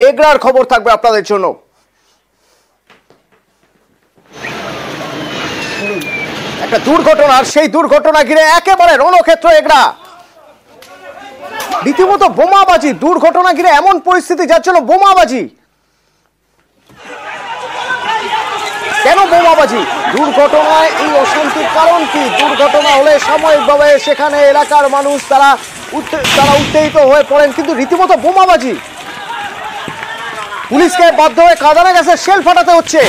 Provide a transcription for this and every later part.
এগরার খবর থাকবে আপনাদের জন্য। একটা দুর্ঘটনার সেই দুর্ঘটনা ঘিরে একেবারে রণক্ষেত্র এগরা, রীতিমতো বোমাবাজি। দুর্ঘটনা ঘিরে এমন পরিস্থিতি যার জন্য বোমাবাজি। কেন বোমাবাজি? দুর্ঘটনায় এই অশান্তির কারণ কি? দুর্ঘটনা হলে সাময়িকভাবে সেখানে এলাকার মানুষ তারা উত্তেজিত হয়ে পড়েন, কিন্তু রীতিমতো বোমাবাজি। পুলিশকে বাধ্য হয়ে কাঁদানে গ্যাসের শেল ফাটাতে হচ্ছে।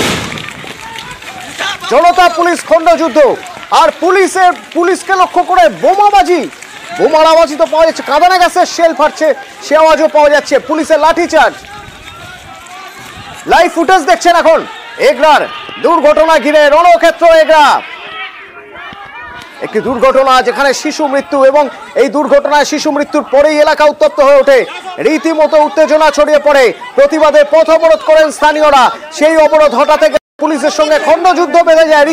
জনতা পুলিশ খণ্ডযুদ্ধ, আর পুলিশকে লক্ষ্য করে বোমাবাজি। বোমার আওয়াজই তো পাওয়া যাচ্ছে, কাঁদানে গ্যাসের শেল ফাটছে সে আওয়াজও পাওয়া যাচ্ছে। পুলিশের লাঠিচার্জ, লাইভ ফুটেজ দেখছেন এখন এগরার। দুর্ঘটনা ঘিরে রণক্ষেত্র এগরা। একটি দুর্ঘটনা যেখানে শিশু মৃত্যু, এবং এই দুর্ঘটনায় শিশু মৃত্যুর পরেই এলাকা উত্তপ্ত হয়ে ওঠে। রীতিমতো উত্তেজনা ছড়িয়ে পড়ে। প্রতিবাদে পথ অবরোধ করেন স্থানীয়রা। সেই অবরোধ হঠাৎ থেকে পুলিশের সঙ্গে খণ্ডযুদ্ধ বেঁধে যায়।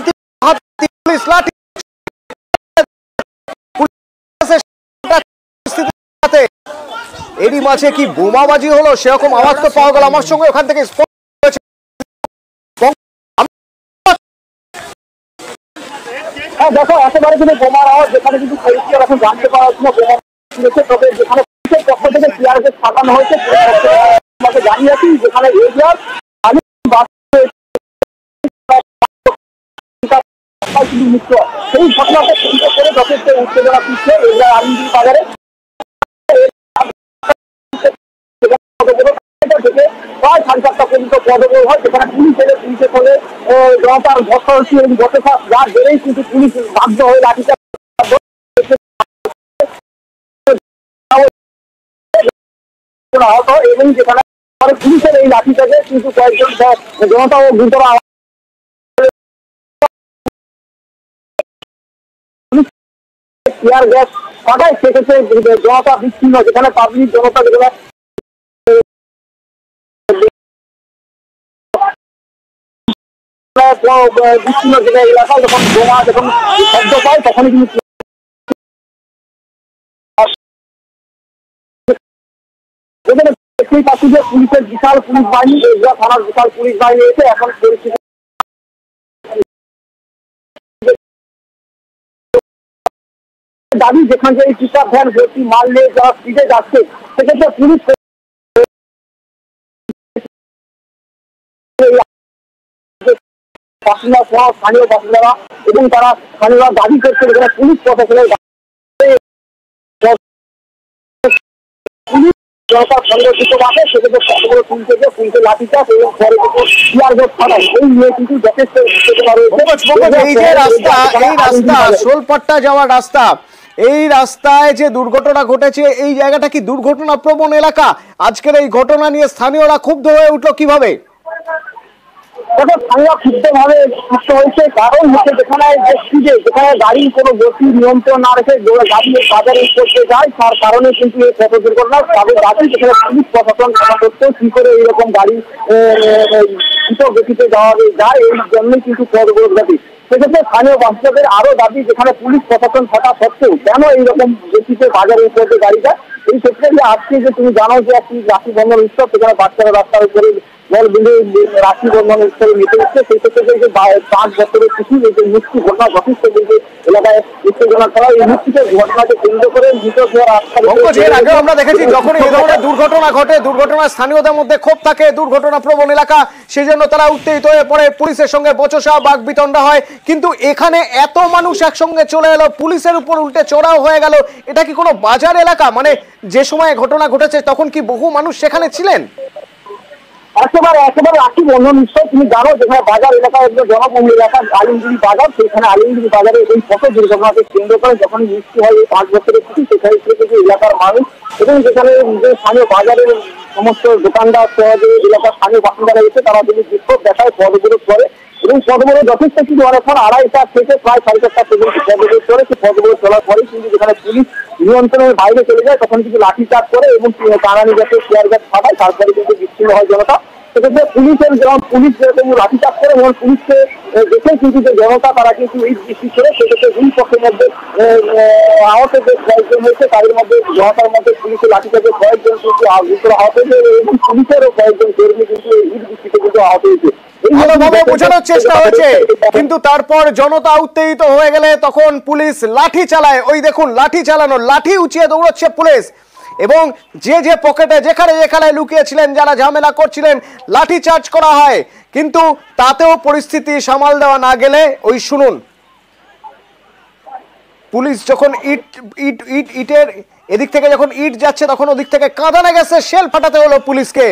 পুলিশ লাঠি, এরই মাঝে কি বোমাবাজি হলো সেরকম আওয়াজ তো পাওয়া গেল। আমার সঙ্গে ওখান থেকে দেখো একেবারে কিন্তু বোমার আওয়াজ, যেখানে কিন্তু এখন জানতে পারা যাচ্ছে বোমা, তবে যেখানে পুলিশের পক্ষ থেকে টিয়ার গ্যাস ফাটানো হয়েছে জানিয়েছি। যেখানে সেই ঘটনাকে কেন্দ্র করে যথেষ্ট উত্তেজনা পিছিয়ে এগরা আলিমগিরি বাজারে প্রায় 7:30 পর্যন্ত পদবল হয়, যেখানে পুলিশের সঙ্গে জনতার ঘর্ষণ এবং যা বেড়েই কিন্তু পুলিশ বাধ্য হয়ে লাঠিটা এবং যেখানে পুলিশের এই লাঠিটাকে কিন্তু কয়েকজন জনতা ও গুরুতর টিয়ার গ্যাস ফাটায়, সেক্ষেত্রে জনতা বিচ্ছিন্ন, যেখানে পাবলিক জনতা যেখানে বিচ্ছিন্ন জায়গায় এলাকায় যখন বোমা যখন শব্দ পায় তখনই কিন্তু দেখতেই পাচ্ছি যে পুলিশের বিশাল পুলিশ বাহিনী, এগরা থানার বিশাল পুলিশ বাহিনী এসে এখন পরিস্থিতি দাবি, যেখান থেকে পিকআপ ভ্যান ভর্তি মাল নিয়ে যারা স্পিডে যাচ্ছে, সেক্ষেত্রে পুলিশ বাসিন্দা সহ স্থানীয় বাসিন্দারা এবং তারা স্থানীয়রা দাবি করছে যেখানে পুলিশ প্রশাসনের সংগঠিতভাবে সেক্ষেত্রে কতগুলো পুলিশের লাঠিচার্জ এবং পরে টিয়ার গ্যাস ফাটায়, এই নিয়ে কিন্তু যথেষ্ট উত্তেজনা রয়েছে। এই যে রাস্তা শোলপাট্টা যাওয়ার রাস্তা, এই রাস্তায় যে দুর্ঘটনা ঘটেছে, এই জায়গাটা কি দুর্ঘটনা প্রবণ এলাকা? আজকের এই ঘটনা নিয়ে স্থানীয়রা ক্ষুব্ধ হয়ে উঠলো কিভাবে? ক্ষিপ্তভাবে ক্ষিপ্ত হয়েছে, কারণ হচ্ছে যেখানে যেখানে গাড়ির কোনো গতি নিয়ন্ত্রণ না রেখে গাড়ি বাজারে করতে যায়, তার কারণে কিন্তু এই পথ দুর্ঘটনা। তাদের গাড়ি যেখানে পুলিশ প্রশাসন করতে কি করে এইরকম গাড়ি দ্রুত গতিতে যাওয়া যায়, এই জন্যই কিন্তু পথ দুর্ঘটনা। সেক্ষেত্রে স্থানীয় বাসিন্দাদের আরো দাবি, যেখানে পুলিশ প্রশাসন থাকা সত্ত্বেও কেন এইরকম গতিতে বাজারে উপরে গাড়িটা। এই ক্ষেত্রে আজকে যে তুমি জানো যে একটি রাখি বন্ধন উৎসব, সেখানে বাচ্চারা রাস্তার উপরে বল বিলে রাখি বন্ধন উৎসবে মেতে উঠছে, সেই ক্ষেত্রে যে 5 বছরের শিশু এই যে মৃত্যু ঘটনা যথেষ্ট কিন্তু এলাকায় উত্তেজনা ছড়ায়। এই মৃত্যুকে ঘটনাকে কেন্দ্র করে আমরা দেখেছি যখন এই ধরনের দুর্ঘটনা ঘটে, দুর্ঘটনার স্থানীয়দের মধ্যে ক্ষোভ থাকে, দুর্ঘটনা প্রবণ এলাকা, সেই জন্য তারা উত্তেজিত হয়ে পড়ে, পুলিশের সঙ্গে বচসা বাকবিতণ্ডা হয়। কিন্তু এখানে এত মানুষ একসঙ্গে চলে এলো, পুলিশের উপর উল্টে চড়াও হয়ে গেল। এটা কি কোনো বাজার এলাকা? মানে যে সময় ঘটনা ঘটেছে তখন কি বহু মানুষ সেখানে ছিলেন? একেবারে রাখি বন্ধন উৎসব, তুমি জানো যেখানে বাজার এলাকা একদম জনবহুল এলাকা আলিমগিরি বাজার, সেখানে আলিমগিরি বাজারে এই পথ দুর্ঘটনাকে কেন্দ্র করে যখন মৃত্যু হয় এই 5 বছরের শিশু, সেখানে থেকে এলাকার মানুষ এবং যেখানে স্থানীয় বাজারের সমস্ত দোকানদার সহ এলাকার স্থানীয় বাসিন্দারা এসে তারা যদি বিক্ষোভ দেখায়, পদবিরোধ করে এবং পদবিরোধ যথেষ্ট কিন্তু অনেকক্ষণ 2:30 থেকে প্রায় 4:30 পর্যন্ত পদবিরোধ করে। সেই পদবিরোধ চলার পরেই কিন্তু যেখানে পুলিশ নিয়ন্ত্রণের বাইরে চলে যায়, তখন কিন্তু লাঠিচার্জ করে এবং টানানি গ্যাসে টিয়ার গ্যাস ফাটায়, তারপরে কিন্তু বিচ্ছিন্ন হয় জনতা। সেক্ষেত্রে পুলিশের যেমন পুলিশ যেরকম লাঠিচার্জ করে এবং পুলিশকে দেখে কিন্তু যে জনতা তারা কিন্তু এই বৃষ্টি ছিল সেক্ষেত্রে দুই পক্ষের মধ্যে আহতদের কয়েকজন হয়েছে, তাদের মধ্যে জনতার মধ্যে পুলিশের লাঠিচার্জে কয়েকজন কিন্তু আহত হয়েছে এবং পুলিশেরও কয়েকজন কর্মী কিন্তু এই বৃষ্টিতে কিন্তু আহত হয়েছে। ভালোভাবে বোঝানোর চেষ্টা হয়েছে, কিন্তু তারপর জনতা উত্তেজিত হয়ে গেলে তখন পুলিশ লাঠি চালায়। ওই দেখুন লাঠি চালানো, লাঠি উঁচিয়ে দৌড়চ্ছে পুলিশ এবং যে পকেটে যেখানে যেখানে লুকিয়েছিলেন যারা ঝামেলা করছিলেন লাঠি চার্জ করা হয়। কিন্তু তাতেও পরিস্থিতি সামাল দেওয়া না গেলে ওই শুনুন, পুলিশ যখন ইটের এদিক থেকে যখন ইট যাচ্ছে তখন ওদিক থেকে কাঁদানে গ্যাসের শেল ফাটাতে হলো পুলিশকে।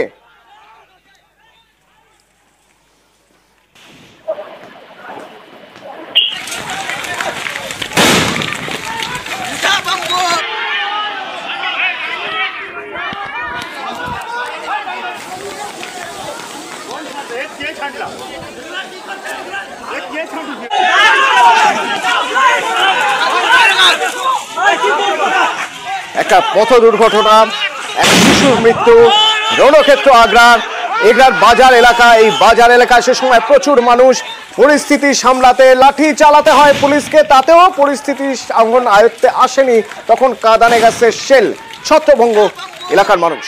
একটা পথ দুর্ঘটনা, এক শিশুর মৃত্যু, রণক্ষেত্র এগরার বাজার এলাকা। এই বাজার এলাকায় সে সময় প্রচুর মানুষ, পরিস্থিতি সামলাতে লাঠি চালাতে হয় পুলিশকে, তাতেও পরিস্থিতি আয়ত্তে আসেনি। তখন কাঁদানে গ্যাসের শেল, ছত্রভঙ্গ এলাকার মানুষ।